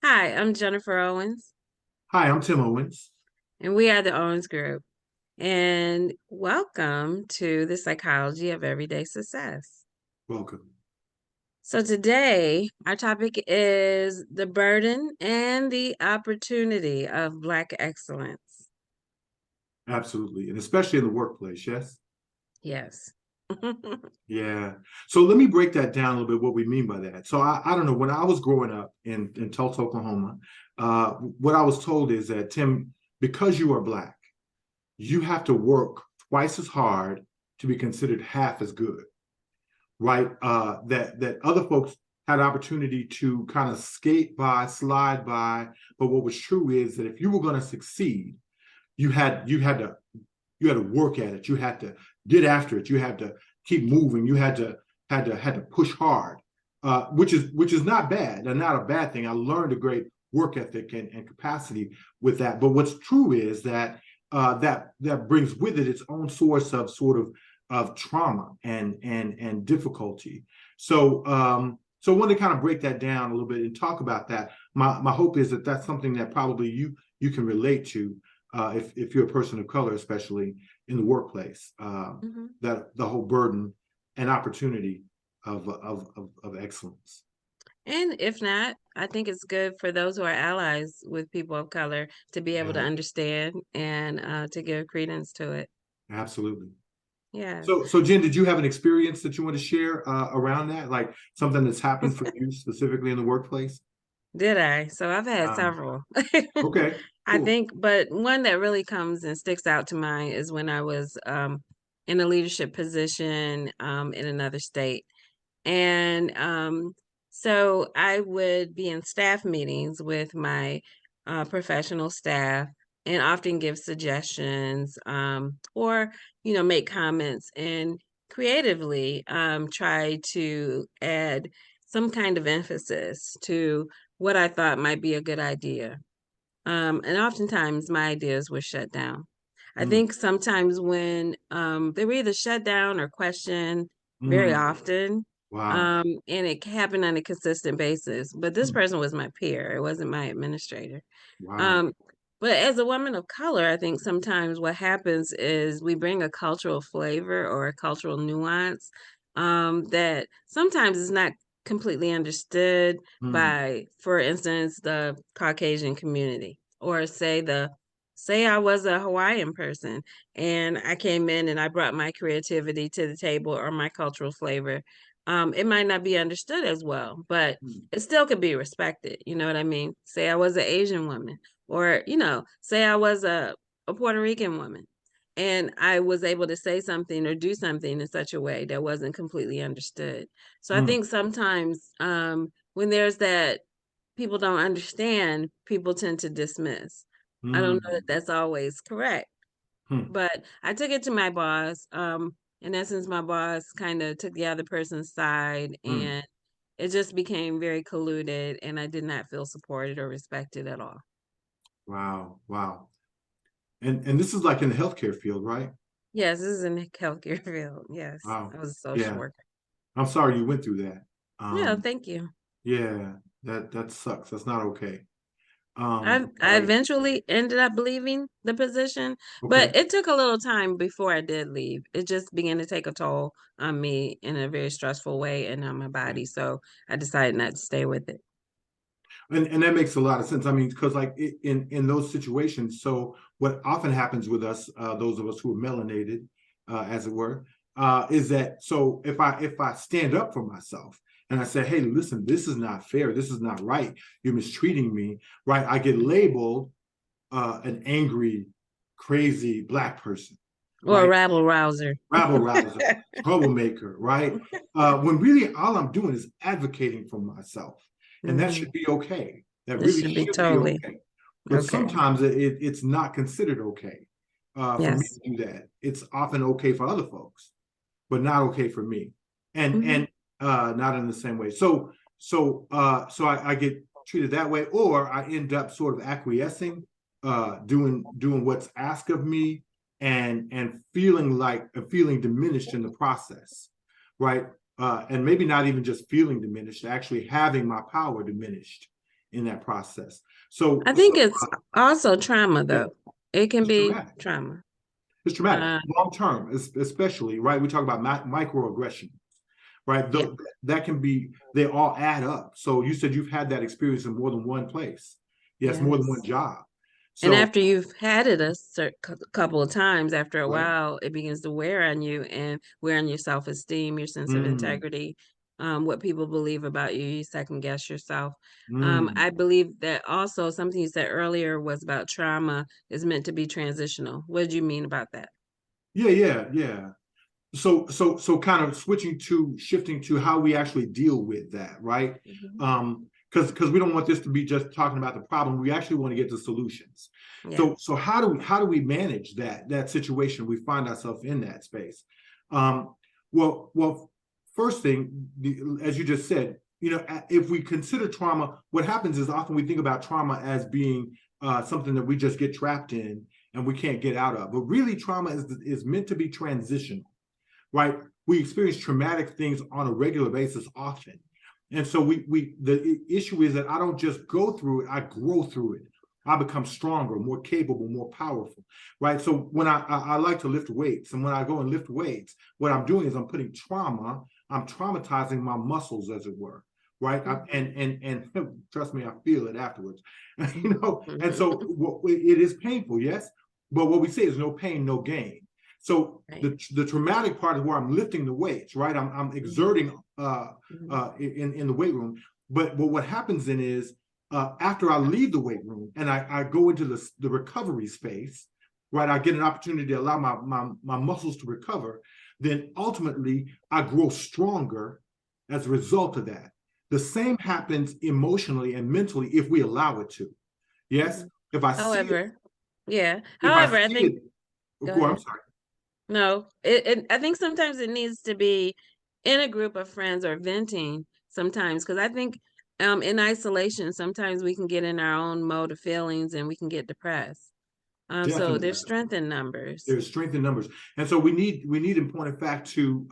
Hi, I'm Jennifer Owens, Hi, I'm Tim Owens. and we are the Owens Group. And welcome to the Psychology of Everyday Success. Welcome. So, today, our topic is the burden and the opportunity of Black excellence. Absolutely. And especially in the workplace, yes? Yes. Yeah. So let me break that down a little bit, what we mean by that. So I don't know, when I was growing up in Tulsa, Oklahoma, what I was told is that, Tim, because you are Black, you have to work twice as hard to be considered half as good, right? That other folks had opportunity to kind of skate by, slide by. But what was true is that if you were going to succeed, you had to work at it. You had to get after it. You had to keep moving. You had to push hard, which is not bad and not a bad thing. I learned a great work ethic and capacity with that. But what's true is that that brings with it its own source of sort of trauma and difficulty. So I wanted to kind of break that down a little bit and talk about that. My hope is that that's something that probably you can relate to, if you're a person of color, especially in the workplace, Mhm. that the whole burden and opportunity of excellence. And if not, I think it's good for those who are allies with people of color to be able to Yeah, understand and to give credence to it. absolutely. Yes. So Jen, did you have an experience that you want to share around that, like something that's happened for you specifically in the workplace? Did I? So I've had Um, several. okay, I cool. think, but one that really comes and sticks out to mind is when I was in a leadership position in another state. And so I would be in staff meetings with my professional staff and often give suggestions or, make comments and creatively try to add some kind of emphasis to what I thought might be a good idea. And oftentimes my ideas were shut down. I Mm, think sometimes when they were either shut down or questioned very mm, often, wow. and it happened on a consistent basis. But this Mm, person was my peer; it wasn't my administrator. wow. Um, but as a woman of color, I think sometimes what happens is we bring a cultural flavor or a cultural nuance that sometimes is not completely understood Mm, by, for instance, the Caucasian community, or say I was a Hawaiian person and I came in and I brought my creativity to the table or my cultural flavor. It might not be understood as well, but mm, it still could be respected. You know what I mean? Say I was an Asian woman, or say I was a Puerto Rican woman, and I was able to say something or do something in such a way that wasn't completely understood. So I mm, think sometimes when there's that people don't understand, people tend to dismiss. I don't know that mm, that's always correct, mm, but I took it to my boss. In essence, my boss kind of took the other person's side, mm. and it just became very colluded, and I did not feel supported or respected at all. Wow, wow. And this is like in the healthcare field, right? Yes, this is in the healthcare field. Yes, I Wow. was a social Yeah. worker. I'm sorry you went through that. Yeah, Um, thank you. yeah, that sucks. That's not okay. I Sorry. eventually ended up leaving the position, Okay. but it took a little time before I did leave. It just began to take a toll on me in a very stressful way and on my Yeah. body, so I decided not to stay with it. And that makes a lot of sense. I mean, because like in those situations, so what often happens with us, those of us who are melanated, as it were, is that so if I stand up for myself and I say, hey, listen, this is not fair, this is not right, you're mistreating me, right? I get labeled an angry, crazy Black person, Or a right? rabble rouser. Rabble rouser, troublemaker, right? When really all I'm doing is advocating for myself. And that Mhm. should be okay. That This really should be should be totally okay. But okay. sometimes it's not considered okay for me Yes. to do that. It's often okay for other folks, but not okay for me. And Mhm. not in the same way. So I get treated that way, or I end up sort of acquiescing, doing what's asked of me, and feeling diminished in the process, right? And maybe not even just feeling diminished, actually having my power diminished. in that process. So, I think it's also trauma, yeah, though. It can it's be traumatic. trauma. It's traumatic, Uh, long term, especially, right? We talk about microaggression, right? yeah. That can be, they all add up. So you said you've had that experience in more than one place. Yes, more than one Yes. job. And So, after you've had it a couple of times, after a right. while, it begins to wear on you and wear on your self-esteem, your sense of Mm, integrity, what people believe about you. You second guess yourself. mm. I believe that also something you said earlier was about trauma is meant to be transitional. What did you mean about that? Yeah. So kind of shifting to how we actually deal with that, right? Mhm. Because we don't want this to be just talking about the problem. We actually want to get to solutions. Yeah. So how do we manage that situation? We find ourselves in that space. Um, well, first thing, as you just said, if we consider trauma, what happens is often we think about trauma as being something that we just get trapped in and we can't get out of. But really, trauma is meant to be transitional, right? We experience traumatic things on a regular basis often. And so the issue is that I don't just go through it, I grow through it. I become stronger, more capable, more powerful, right? So when I like to lift weights, and when I go and lift weights, what I'm doing is I'm traumatizing my muscles, as it were, right? And trust me, I feel it afterwards, And so it is painful, yes, but what we say is no pain, no gain. So Right. the traumatic part is where I'm lifting the weights, right? I'm exerting in the weight room. But what happens then is after I leave the weight room and I go into the recovery space, right? I get an opportunity to allow my muscles to recover. Then ultimately I grow stronger as a result of that. The same happens emotionally and mentally if we allow it to. Yes, if I see it, However, yeah. if I However, I see think, it, go oh, I'm ahead. sorry. No, I think sometimes it needs to be in a group of friends or venting sometimes, because I think in isolation, sometimes we can get in our own mode of feelings and we can get depressed. So Definitely. there's strength in numbers. There's strength in numbers, and so we need in point of fact to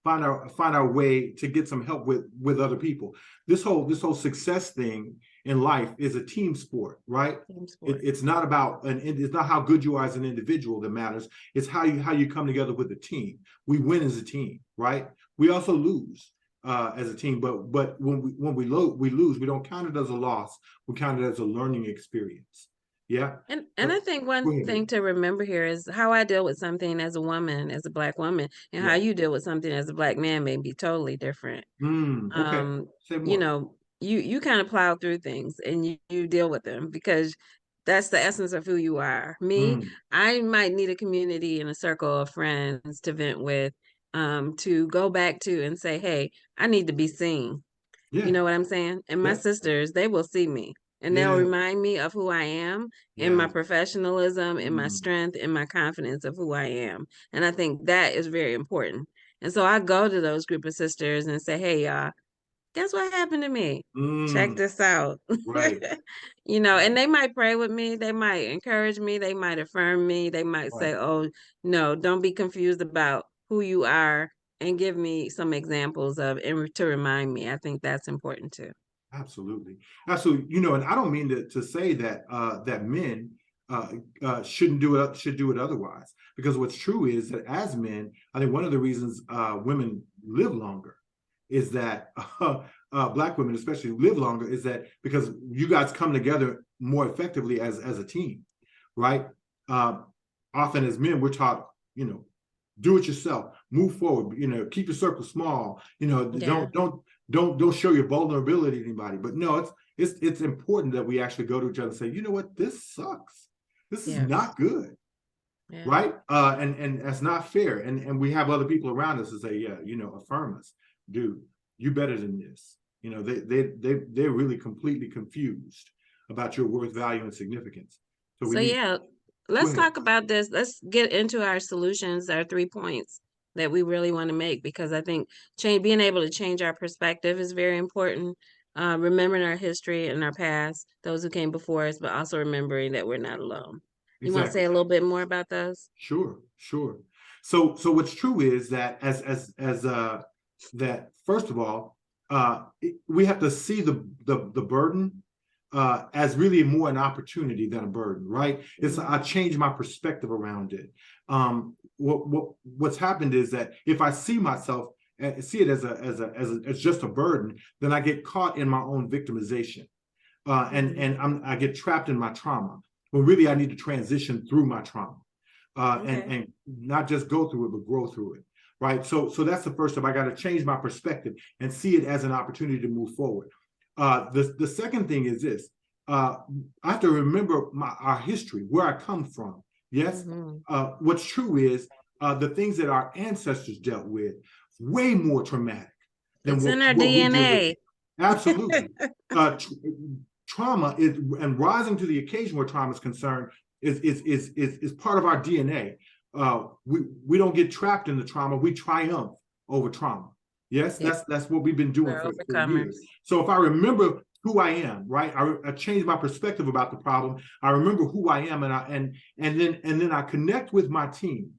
find our way to get some help with other people. This whole success thing in life is a team sport, right? Team It, sport. it's not about it's not how good you are as an individual that matters. It's how you come together with a team. We win as a team, right? We also lose as a team, but when we lose, we don't count it as a loss. We count it as a learning experience. Yeah. And But I think go one ahead, thing baby. to remember here is how I deal with something as a woman, as a Black woman, and how Yeah. you deal with something as a Black man may be totally different. Okay. Um, Say you more. know, you kind of plow through things and you deal with them because that's the essence of who you are. Me, Mm, I might need a community and a circle of friends to vent with, to go back to and say, hey, I need to be seen. You yeah. know what I'm saying? And my Yeah. sisters, they will see me and they'll Yeah. remind me of who I am, in my Yeah. professionalism, in my Mm, strength, in my confidence of who I am. And I think that is very important. And so I go to those group of sisters and say, hey, y'all, guess what happened to me? Check mm, this out. right. And Right. they might pray with me, they might encourage me, they might affirm me, they might Right. say, oh, no, don't be confused about who you are and give me some examples of and to remind me. I think that's important too. Absolutely. Absolutely. And I don't mean to say that that men shouldn't do it, should do it otherwise. Because what's true is that as men, I think one of the reasons women live longer is that Black women especially live longer is that because you guys come together more effectively as a team, right? Uh, Often as men, we're taught, do it yourself, move forward, keep your circle small, Yeah. don't show your vulnerability to anybody. But no, it's important that we actually go to each other and say, you know what, this sucks. This is Yes. not good, Yeah. right? And that's not fair. And we have other people around us that say, yeah, affirm us, dude, you better than this. They're really completely confused about your worth, value, and significance. So we So need. yeah, Go let's ahead. talk about this. Let's get into our solutions, our 3 points that we really want to make, because I think being able to change our perspective is very important. Remembering our history and our past, those who came before us, but also remembering that we're not alone. You want to say Exactly. a little bit more about those? Sure. So what's true is that as that first of all, we have to see the burden as really more an opportunity than a burden, right? It's I changed my perspective around it. What's happened is that if I see myself, see it as just a burden, then I get caught in my own victimization, and I get trapped in my trauma. When really I need to transition through my trauma, and not just go through it, but grow through it, right? So that's the first step. I got to change my perspective and see it as an opportunity to move forward. The second thing is this: I have to remember our history, where I come from. Yes. What's true is the things that our ancestors dealt with way more traumatic than It's in our what we deal with. DNA. Absolutely. Trauma is, and rising to the occasion where trauma is concerned, is part of our DNA. We don't get trapped in the trauma; we triumph over trauma. Yes, that's what we've been doing for years. So if I remember who I am, right, I change my perspective about the problem. I remember who I am, and then I connect with my team.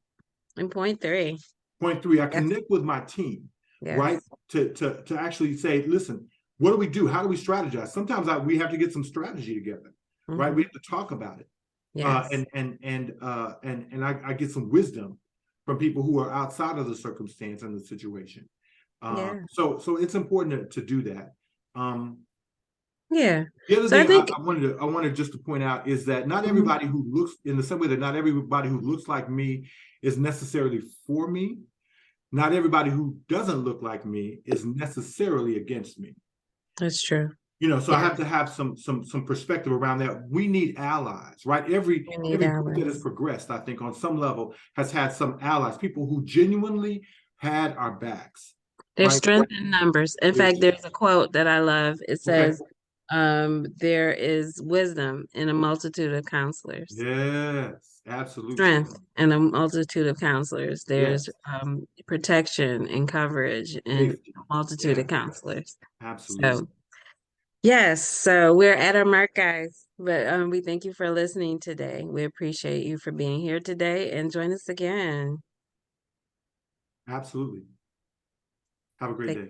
And point three, I connect with my team, right, to actually say, listen, what do we do? How do we strategize? Sometimes we have to get some strategy together, right? We have to talk about it. And I get some wisdom from people who are outside of the circumstance and the situation. So it's important to do that. The other thing I wanted just to point out is that not everybody who looks, in the same way that not everybody who looks like me is necessarily for me. Not everybody who doesn't look like me is necessarily against me. That's true. You know, so I have to have some perspective around that. We need allies, right? Every group that has progressed, I think, on some level, has had some allies, people who genuinely had our backs. There's strength in numbers. In fact, there's a quote that I love. It says, there is wisdom in a multitude of counselors. Yes, absolutely. Strength in a multitude of counselors. There's protection and coverage in a multitude of counselors. Absolutely. So, yes, so we're at our mark, guys. But we thank you for listening today. We appreciate you for being here today, and join us again. Absolutely. Have a great day.